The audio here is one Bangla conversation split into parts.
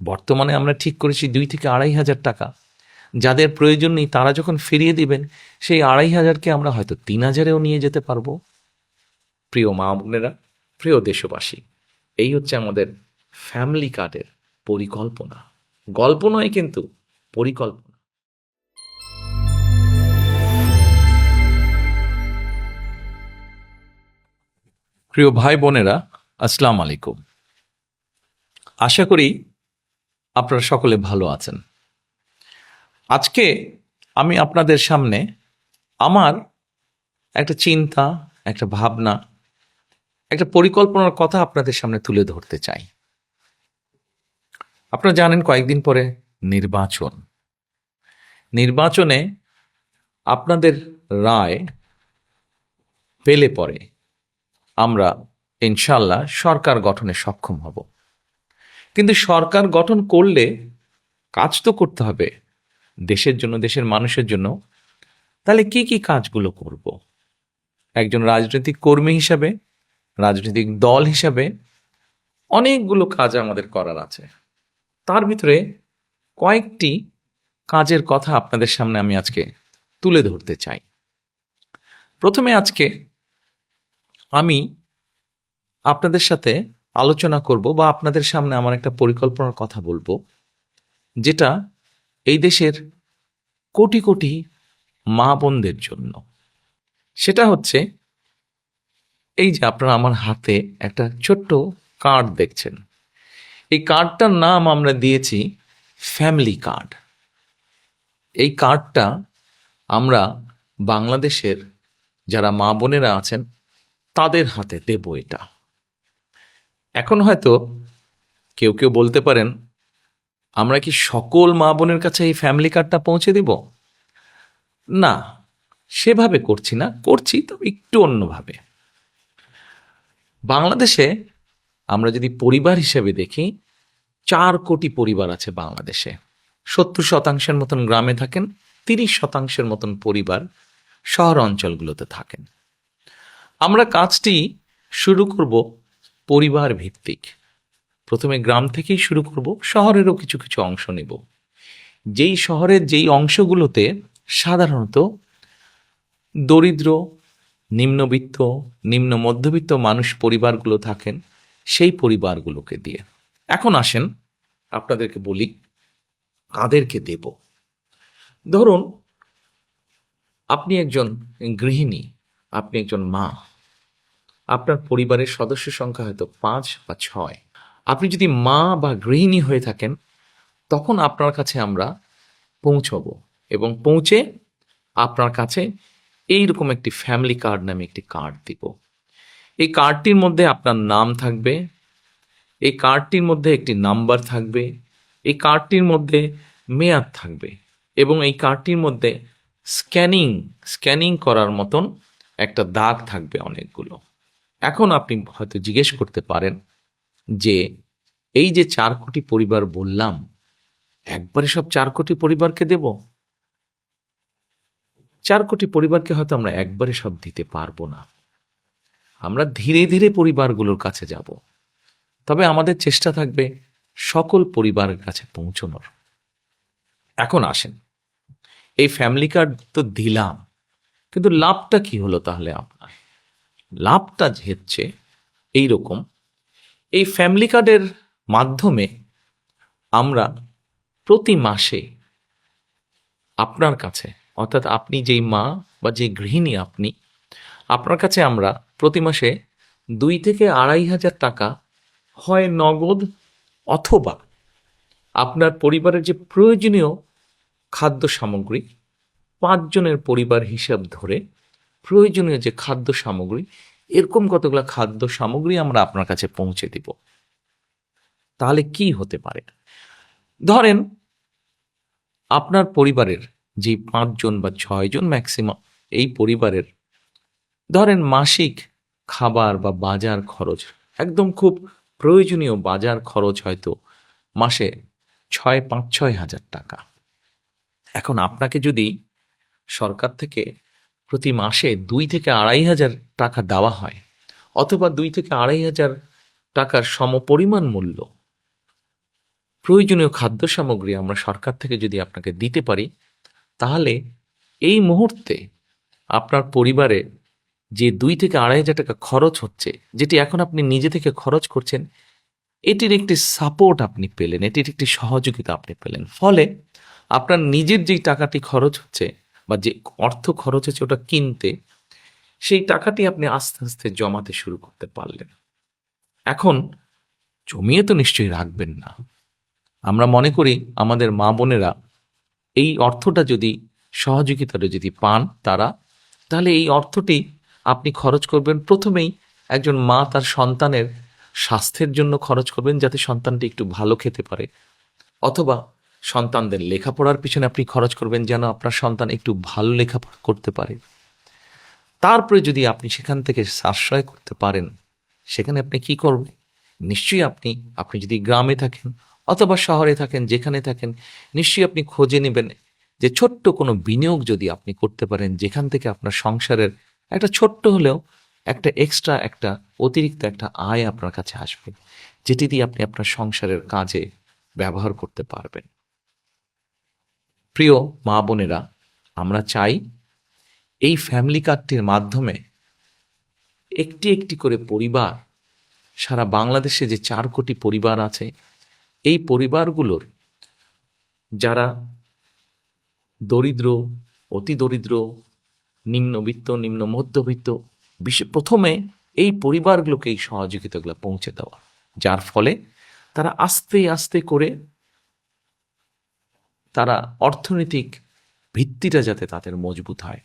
বর্তমানে আমরা ঠিক করেছি 2,000 থেকে 2,500 টাকা। যাদের প্রয়োজন নেই তারা যখন ফিরিয়ে দিবেন, সেই 2,500কে আমরা হয়তো 3,000-এও নিয়ে যেতে পারবো। প্রিয় মা বোনেরা, প্রিয় দেশবাসী, এই হচ্ছে আমাদের ফ্যামিলি কার্ডের পরিকল্পনা। গল্প নয় কিন্তু, পরিকল্পনা। প্রিয় ভাই বোনেরা, আসসালামু আলাইকুম। আশা করি আপনারা সকলে ভালো আছেন। আজকে আমি আপনাদের সামনে আমার একটা চিন্তা, একটা ভাবনা, একটা পরিকল্পনার কথা আপনাদের সামনে তুলে ধরতে চাই। আপনারা জানেন কয়েকদিন পরে নির্বাচনে আপনাদের রায় পেলে পরে আমরা ইনশাল্লাহ সরকার গঠনে সক্ষম হব। কিন্তু সরকার গঠন করলে কাজ তো করতে হবে দেশের জন্য, দেশের মানুষের জন্য। তাহলে কি কি কাজগুলো করব? একজন রাজনৈতিক কর্মী হিসাবে, রাজনৈতিক দল হিসাবে অনেকগুলো কাজ আমাদের করার আছে। তার ভিতরে কয়েকটি কাজের কথা আপনাদের সামনে আমি আজকে তুলে ধরতে চাই। প্রথমে আজকে আমি আপনাদের সাথে আলোচনা করব বা আপনাদের সামনে আমার একটা পরিকল্পনার কথা বলবো, যেটা এই দেশের কোটি কোটি মা বোনদের জন্য। সেটা হচ্ছে এই যে আপনারা আমার হাতে একটা ছোট্ট কার্ড দেখছেন। এই কার্ডটার নাম আমরা দিয়েছি ফ্যামিলি কার্ড। এই কার্ডটা আমরা বাংলাদেশের যারা মা বোনেরা আছেন তাদের হাতে দেব। এটা এখন হয়তো কেউ কেউ বলতে পারেন, আমরা কি সকল মা বোনের কাছে এই ফ্যামিলি কার্ডটা পৌঁছে দিব? না, সেভাবে করছি না, করছি তবে একটু অন্যভাবে। বাংলাদেশে আমরা যদি পরিবার হিসেবে দেখি, 4 কোটি পরিবার আছে বাংলাদেশে। 70% মতন গ্রামে থাকেন, 30% মতন পরিবার শহর অঞ্চলগুলোতে থাকেন। আমরা কাজটি শুরু করব পরিবার ভিত্তিক। প্রথমে গ্রাম থেকেই শুরু করব, শহরেরও কিছু কিছু অংশ নেব। যেই শহরের যেই অংশগুলোতে সাধারণত দরিদ্র, নিম্নবিত্ত, নিম্ন মধ্যবিত্ত মানুষ পরিবারগুলো থাকেন, সেই পরিবারগুলোকে দিয়ে। এখন আসেন আপনাদেরকে বলি কাদেরকে দেব। ধরুন আপনি একজন গৃহিণী, আপনি একজন মা, আপনার পরিবারের সদস্য সংখ্যা হয়তো 5 বা 6। আপনি যদি মা বা গৃহিণী হয়ে থাকেন, তখন আপনার কাছে আমরা পৌঁছব এবং পৌঁছে আপনার কাছে এইরকম একটি ফ্যামিলি কার্ড নামে একটি কার্ড দিব। এই কার্ডটির মধ্যে আপনার নাম থাকবে, এই কার্ডটির মধ্যে একটি নাম্বার থাকবে, এই কার্ডটির মধ্যে মেয়াদ থাকবে এবং এই কার্ডটির মধ্যে স্ক্যানিং করার মতন একটা দাগ থাকবে অনেকগুলো। এখন আপনি হয়তো জিজ্ঞেস করতে পারেন যে এই যে 4 কোটি পরিবার বললাম, একবারে সব 4 কোটি পরিবারকে দেব? 4 কোটি পরিবারকে হয়তো আমরা একবারে সব দিতে পারবো না। আমরা ধীরে ধীরে পরিবারগুলোর কাছে যাব, তবে আমাদের চেষ্টা থাকবে সকল পরিবারের কাছে পৌঁছানোর। এখন আসেন, এই ফ্যামিলি কার্ড তো দিলাম, কিন্তু লাভটা কি হলো তাহলে আপনার? লাভটা হচ্ছে এইরকম, এই ফ্যামিলি কার্ডের মাধ্যমে আমরা প্রতি মাসে আপনার কাছে, অর্থাৎ আপনি যেই মা বা যে গৃহিণী আপনি, আপনার কাছে আমরা প্রতি মাসে 2 থেকে 2,500 টাকা হয় নগদ অথবা আপনার পরিবারের যে প্রয়োজনীয় খাদ্য সামগ্রী, 5 জনের পরিবার হিসাব ধরে প্রয়োজনীয় যে খাদ্য সামগ্রী, এরকম কতগুলো খাদ্য সামগ্রী আমরা আপনার কাছে পৌঁছে দিব। তাহলে কি হতে পারে? ধরেন আপনার পরিবারের যে 5 জন বা 6 জন ম্যাক্সিমাম, এই পরিবারের ধরেন মাসিক খাবার বা বাজার খরচ, একদম খুব প্রয়োজনীয় বাজার খরচ হয়তো মাসে 5-6 হাজার টাকা। এখন আপনাকে যদি সরকার থেকে প্রতি মাসে 2 থেকে 2,500 টাকা দেওয়া হয়, অথবা 2 থেকে 2,500 টাকার সমপরিমাণ মূল্য, প্রয়োজনীয় খাদ্য সামগ্রী আমরা সরকার থেকে যদি আপনাকে দিতে পারি, তাহলে এই মুহূর্তে আপনার পরিবারে যে 2 থেকে 2,500 টাকা খরচ হচ্ছে, যেটি এখন আপনি নিজে থেকে খরচ করছেন, এটির একটি সাপোর্ট আপনি পেলেন, এটির একটি সহযোগিতা আপনি পেলেন। ফলে আপনার নিজের যেই টাকাটি খরচ হচ্ছে বা যে অর্থ খরচ হচ্ছে ওটা কিনতে, সেই টাকাটি আপনি আস্তে আস্তে জমাতে শুরু করতে পারলেন। এখন জমিয়ে তো নিশ্চয়ই রাখবেন না। আমরা মনে করি আমাদের মা বোনেরা এই অর্থটা যদি, সহযোগিতাটা যদি পান তারা, তাহলে এই অর্থটি আপনি খরচ করবেন প্রথমেই একজন মা তার সন্তানের স্বাস্থ্যের জন্য খরচ করবেন, যাতে সন্তানটি একটু ভালো খেতে পারে, অথবা সন্তানদের লেখাপড়ার পিছনে আপনি খরচ করবেন যেন আপনার সন্তান একটু ভালো লেখাপড়া করতে পারে। তারপরে যদি আপনি সেখান থেকে সাশ্রয় করতে পারেন, সেখানে আপনি কি করবেন? নিশ্চয়ই আপনি যদি গ্রামে থাকেন অথবা শহরে থাকেন, যেখানে থাকেন, নিশ্চয়ই আপনি খোঁজে নেবেন যে ছোট্ট কোনো বিনিয়োগ যদি আপনি করতে পারেন, যেখান থেকে আপনার সংসারের একটা ছোট্ট হলেও একটা এক্সট্রা, একটা অতিরিক্ত একটা আয় আপনার কাছে আসবে, যেটি দিয়ে আপনি আপনার সংসারের কাজে ব্যবহার করতে পারবেন। প্রিয় মা বোনেরা, আমরা চাই এই ফ্যামিলি কার্ডটির মাধ্যমে একটি একটি করে পরিবার, সারা বাংলাদেশে যে 4 কোটি পরিবার আছে, এই পরিবারগুলোর যারা দরিদ্র, অতি দরিদ্র, নিম্নবিত্ত, নিম্ন মধ্যবিত্ত, প্রথমে এই পরিবারগুলোকে এই সহযোগিতাগুলো পৌঁছে দেওয়া, যার ফলে তারা আস্তে আস্তে করে তারা অর্থনৈতিক ভিত্তিটা যাতে তাদের মজবুত হয়।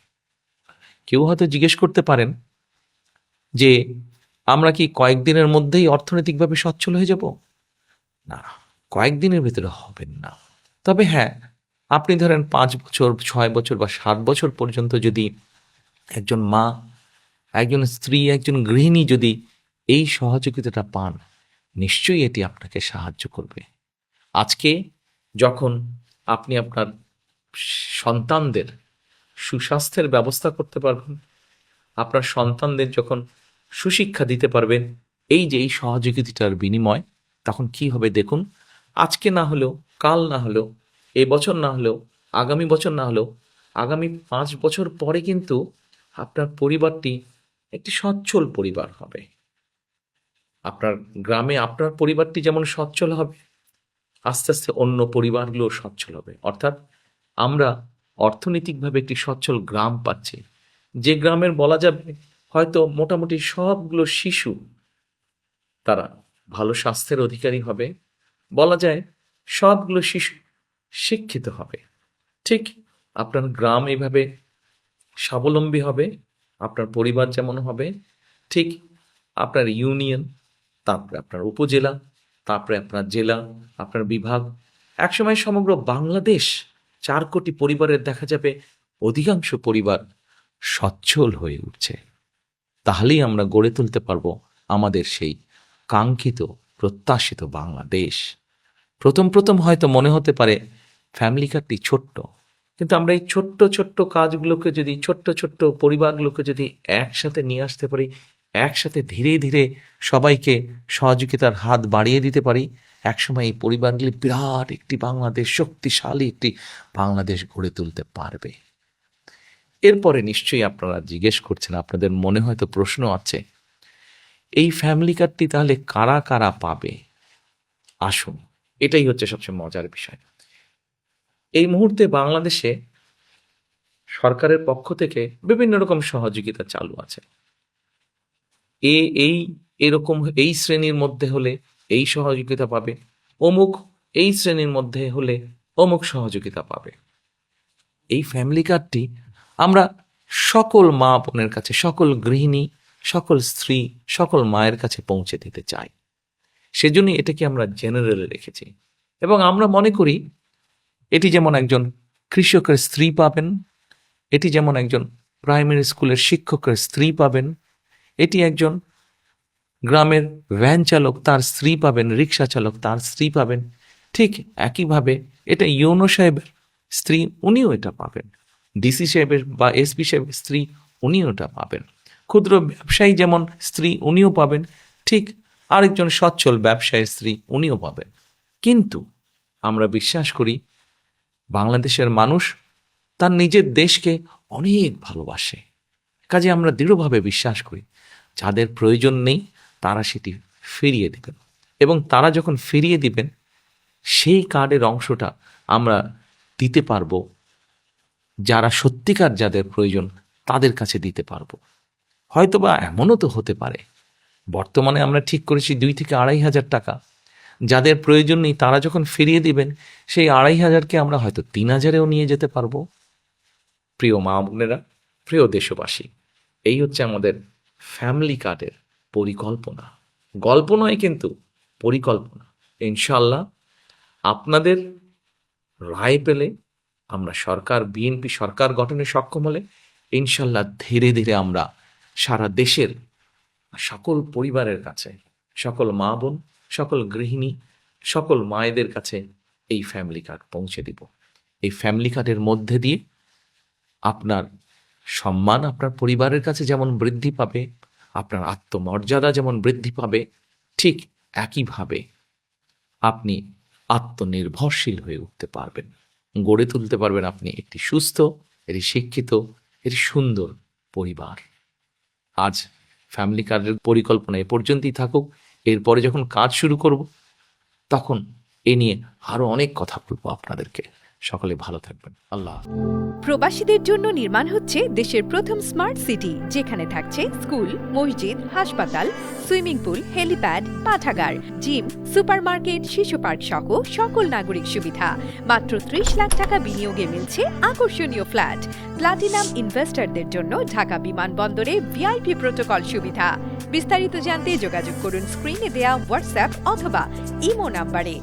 কেউ হয়তো জিজ্ঞেস করতে পারেন যে আমরা কি কয়েকদিনের মধ্যেই অর্থনৈতিকভাবে সচ্ছল হয়ে যাব? না, কয়েকদিনের ভিতরে হবেন না। তবে হ্যাঁ, আপনি ধরেন 5 বছর, 6 বছর বা 7 বছর পর্যন্ত যদি একজন মা, একজন স্ত্রী, একজন গৃহিণী যদি এই সহযোগিতাটা পান, নিশ্চয়ই এটি আপনাকে সাহায্য করবে। আজকে যখন আপনি আপনার সন্তানদের সুস্বাস্থ্যের ব্যবস্থা করতে পারবেন, আপনার সন্তানদের যখন সুশিক্ষা দিতে পারবেন, এই যে এই সহযোগিতার বিনিময়, তখন কি হবে দেখুন। আজকে না হলেও, কাল না হলেও, এ বছর না হলেও, আগামী বছর না হলেও, আগামী 5 বছর পরে কিন্তু আপনার পরিবারটি একটি সচ্ছল পরিবার হবে। আপনার গ্রামে আপনার পরিবারটি যেমন সচ্ছল হবে, আস্তে আস্তে অন্য পরিবারগুলো সচ্ছল হবে। অর্থাৎ আমরা অর্থনৈতিকভাবে একটি সচ্ছল গ্রাম পাচ্ছি, যে গ্রামের বলা যাবে হয়তো মোটামুটি সবগুলো শিশু তারা ভালো স্বাস্থ্যের অধিকারী হবে, বলা যায় সবগুলো শিশু শিক্ষিত হবে। ঠিক আপনার গ্রাম এইভাবে স্বাবলম্বী হবে, আপনার পরিবার যেমন হবে, ঠিক আপনার ইউনিয়ন, তারপরে আপনার উপজেলা, তারপরে আপনার জেলা, আপনার বিভাগ, একসময় সমগ্র বাংলাদেশ 4 কোটি পরিবারের দেখা যাবে অধিকাংশ পরিবার সচ্ছল হয়ে উঠছে। তাহলেই আমরা গড়ে তুলতে পারবো আমাদের সেই কাঙ্ক্ষিত, প্রত্যাশিত বাংলাদেশ। প্রথম প্রথম হয়তো মনে হতে পারে ফ্যামিলি কার্ডটি ছোট্ট, কিন্তু আমরা এই ছোট্ট ছোট্ট কাজগুলোকে যদি, ছোট্ট ছোট্ট পরিবারগুলোকে যদি একসাথে নিয়ে আসতে পারি, একসাথে ধীরে ধীরে সবাইকে সহযোগিতার হাত বাড়িয়ে দিতে পারি, একসময় এই পরিবারগুলি বিরাট একটি বাংলাদেশ, শক্তিশালী একটি বাংলাদেশ গড়ে তুলতে পারবে। এরপরে নিশ্চয়ই আপনারা জিজ্ঞেস করছেন, আপনাদের মনে হয়তো প্রশ্ন আছে, এই ফ্যামিলি কার্ডটি তাহলে কারা কারা পাবে? আসুন, এটাই হচ্ছে সবচেয়ে মজার বিষয়। এই মুহূর্তে বাংলাদেশে সরকারের পক্ষ থেকে বিভিন্ন রকম সহযোগিতা চালু আছে। এরকম এই শ্রেণীর মধ্যে হলে এই সহযোগিতা পাবে, অমুক এই শ্রেণীর মধ্যে হলে অমুক সহযোগিতা পাবে। এই ফ্যামিলি কার্ডটি আমরা সকল মা বোনের কাছে, সকল গৃহিণী, সকল স্ত্রী, সকল মায়ের কাছে পৌঁছে দিতে চাই। সেজন্যই এটাকে আমরা জেনারেলে রেখেছি। এবং আমরা মনে করি এটি যেমন একজন কৃষকের স্ত্রী পাবেন, এটি যেমন একজন প্রাইমারি স্কুলের শিক্ষকের স্ত্রী পাবেন, এটি একজন গ্রামের ভ্যান চালক তার স্ত্রী পাবেন, রিক্সা চালক তার স্ত্রী পাবেন, ঠিক একইভাবে এটা ইউনো সাহেবের স্ত্রী, উনিও এটা পাবেন। ডিসি সাহেবের বা এসপি সাহেবের স্ত্রী, উনিও এটা পাবেন। ক্ষুদ্র ব্যবসায়ী যেমন স্ত্রী, উনিও পাবেন, ঠিক আরেকজন সচ্ছল ব্যবসায়ীর স্ত্রী, উনিও পাবেন। কিন্তু আমরা বিশ্বাস করি বাংলাদেশের মানুষ তার নিজের দেশকে অনেক ভালোবাসে। কাজে আমরা দৃঢ়ভাবে বিশ্বাস করি যাদের প্রয়োজন নেই তারা সেটি ফিরিয়ে দেবেন, এবং তারা যখন ফিরিয়ে দিবেন সেই কার্ডের অংশটা আমরা দিতে পারবো যারা সত্যিকার যাদের প্রয়োজন তাদের কাছে দিতে পারবো। হয়তোবা এমনও তো হতে পারে বর্তমানে আমরা ঠিক করেছি 2 থেকে 2,500 টাকা, যাদের প্রয়োজন নেই তারা যখন ফিরিয়ে দিবেন সেই 2,500কে আমরা হয়তো 3,000-এও নিয়ে যেতে পারবো। প্রিয় মা বোনেরা, প্রিয় দেশবাসী, এই হচ্ছে আমাদের ফ্যামিলি কার্ডের পরিকল্পনা। গল্প নয় কিন্তু পরিকল্পনা। ইনশাল্লাহ আপনাদের রায় পেলে আমরা সরকার, বিএনপি সরকার গঠনে সক্ষম হলে ইনশাল্লাহ ধীরে ধীরে আমরা সারা দেশের সকল পরিবারের কাছে, সকল মা বোন, সকল গৃহিণী, সকল মায়েদের কাছে এই ফ্যামিলি কার্ড পৌঁছে দিব। এই ফ্যামিলি কার্ডের মধ্যে দিয়ে আপনার সম্মান আপনার পরিবারের কাছে যেমন বৃদ্ধি পাবে, আপনার আত্মমর্যাদা যেমন বৃদ্ধি পাবে, ঠিক একইভাবে আপনি আত্মনির্ভরশীল হয়ে উঠতে পারবেন, গড়ে তুলতে পারবেন আপনি একটি সুস্থ, একটি শিক্ষিত, একটি সুন্দর পরিবার। আজ ফ্যামিলি কার্ডের পরিকল্পনা এ পর্যন্তই থাকুক। এরপরে যখন কাজ শুরু করব তখন এ নিয়ে আরো অনেক কথা বলবো আপনাদেরকে। সকলে ভালো থাকবেন। আল্লাহ হাফেজ। প্রবাসীদের জন্য নির্মাণ হচ্ছে দেশের প্রথম স্মার্ট সিটি, যেখানে থাকছে স্কুল, মসজিদ, হাসপাতাল, সুইমিং পুল, হেলিপ্যাড, পাঠাগার, জিম, সুপারমার্কেট, শিশু পার্ক সহ সকল নাগরিক সুবিধা। মাত্র 30 লাখ টাকা বিনিয়োগে মিলছে আকর্ষণীয় ফ্ল্যাট। প্লাটিনাম ইনভেস্টরদের জন্য ঢাকা বিমানবন্দরে ভিআইপি প্রোটোকল সুবিধা। বিস্তারিত জানতে যোগাযোগ করুন স্ক্রিনে দেয়া হোয়াটসঅ্যাপ অথবা ইমো নাম্বারে।